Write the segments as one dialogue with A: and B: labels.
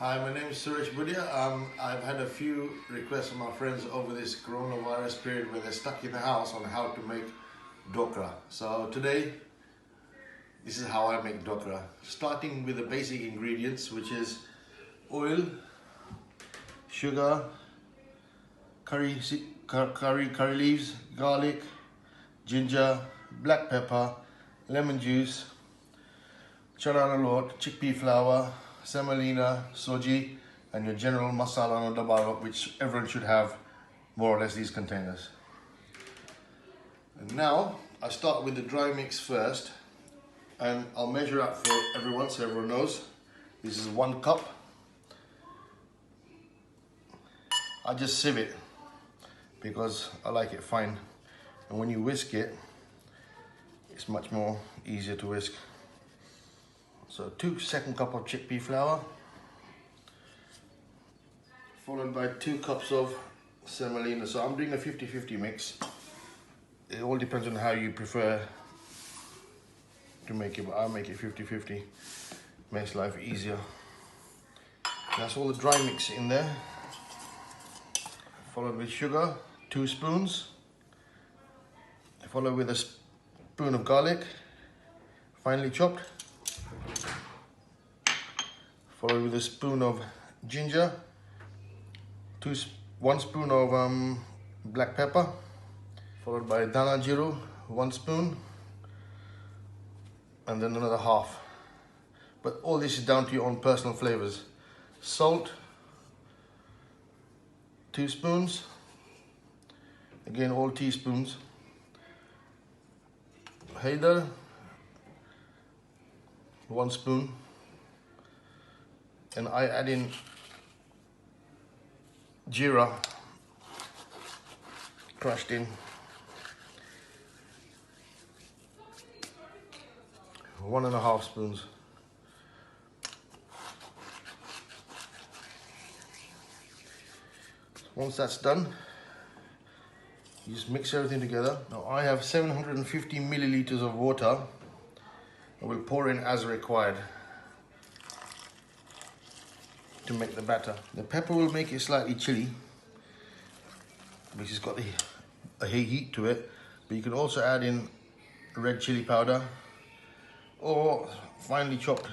A: Hi, my name is Suresh Budia. I've had a few requests from my friends over this coronavirus period where they're stuck in the house on how to make Dhokra. So today, this is how I make Dhokra. Starting with the basic ingredients, which is oil, sugar, curry leaves, garlic, ginger, black pepper, lemon juice, chana lord, chickpea flour, semolina, soji, and your general masala no dabaro, which everyone should have more or less these containers. And now I start with the dry mix first, and I'll measure out for everyone so everyone knows. This is 1 cup. I just sieve it because I like it fine, and when you whisk it, it's much more easier to whisk. So 2 cup of chickpea flour, followed by 2 cups of semolina. So I'm doing a 50-50 mix. It all depends on how you prefer to make it, but I'll make it 50-50. Makes life easier. That's all the dry mix in there. Followed with sugar, 2 spoons. Followed with a spoon of garlic, finely chopped. Followed with a spoon of ginger, 1 spoon of black pepper, followed by dana jiru, 1 spoon, and then another half. But all this is down to your own personal flavors. Salt, 2 spoons, again all teaspoons. Haydar, 1 spoon. And I add in jeera, crushed in, 1.5 spoons. Once that's done, you just mix everything together. Now I have 750 milliliters of water. I will pour in as required to make the batter. The pepper will make it slightly chilly, which has got a heat to it, but you can also add in red chili powder or finely chopped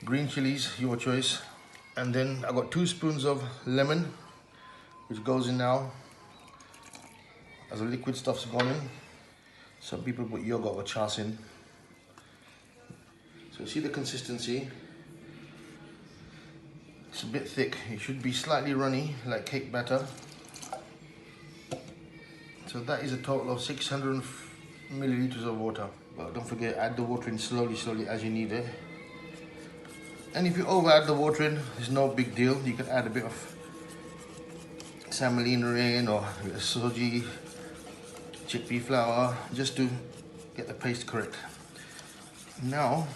A: green chilies, your choice. And then I've got 2 spoons of lemon, which goes in now as the liquid stuff's gone in. Some people put yogurt or chas in. So see the consistency. It's a bit thick. It should be slightly runny, like cake batter. So that is a total of 600 milliliters of water. But don't forget, add the water in slowly as you need it. And if you over add the water in, it's no big deal. You can add a bit of semolina in, or a bit of soji, chickpea flour, just to get the paste correct. Now,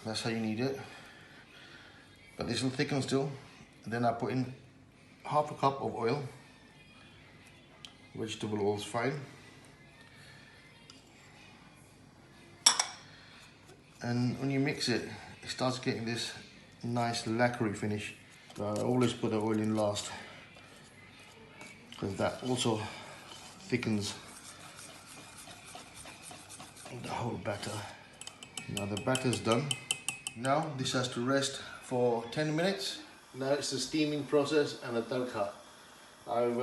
A: that's how you need it. But this will thicken still. And then I put in 1/2 cup of oil. Vegetable oil is fine. And when you mix it, it starts getting this nice lacquery finish. I always put the oil in last, because that also thickens the whole batter. Now the batter's done. Now this has to rest for 10 minutes. Now it's the steaming process and the tadka. I've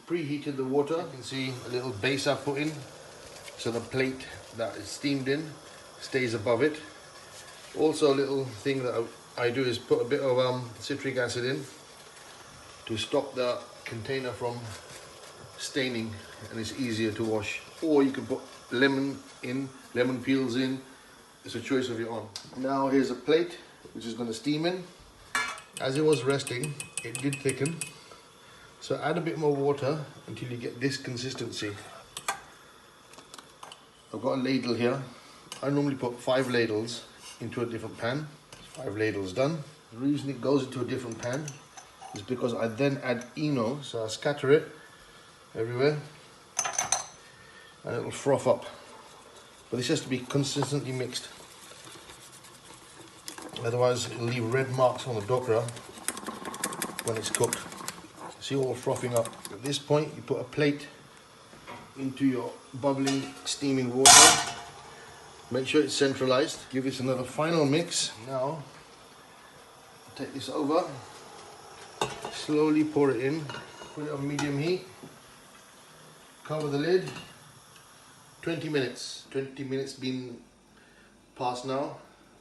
A: preheated the water. You can see a little base I put in, so the plate that is steamed in stays above it. Also a little thing that I do is put a bit of citric acid in to stop the container from staining, and it's easier to wash. Or you can put lemon peels in. It's a choice of your own. Now here's a plate which is going to steam in. As it was resting, it did thicken. So add a bit more water until you get this consistency. I've got a ladle here. I normally put 5 ladles into a different pan. 5 ladles done. The reason it goes into a different pan is because I then add Eno, so I scatter it everywhere and it will froth up. But this has to be consistently mixed. otherwise it'll leave red marks on the dhokra when it's cooked. See, all frothing up. At this point, you put a plate into your bubbling, steaming water. Make sure it's centralized. Give this another final mix. Now, take this over. Slowly pour it in. Put it on medium heat. Cover the lid. 20 minutes. 20 minutes been past now.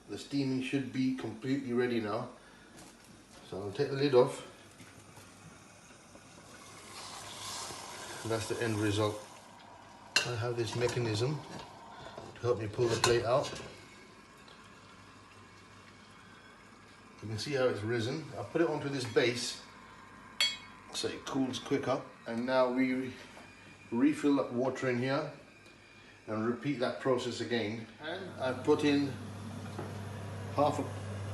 A: The steaming should be completely ready now. So I'll take the lid off. And that's the end result. I have this mechanism to help me pull the plate out. You can see how it's risen. I'll put it onto this base so it cools quicker. And now we refill that water in here and repeat that process again. And I've put in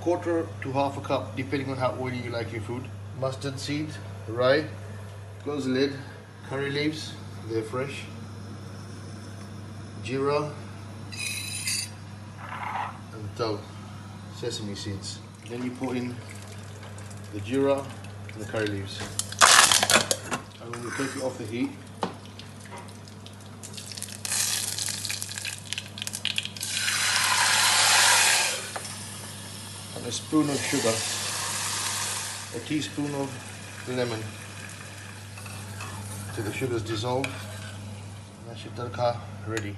A: quarter to half a cup, depending on how oily you like your food. Mustard seed, rye, close the lid, curry leaves, they're fresh, jeera, and tal, sesame seeds. Then you put in the jeera and the curry leaves. And when you take it off the heat, and a spoon of sugar, a teaspoon of lemon, till the sugar's dissolved. And that's your dhokra ready.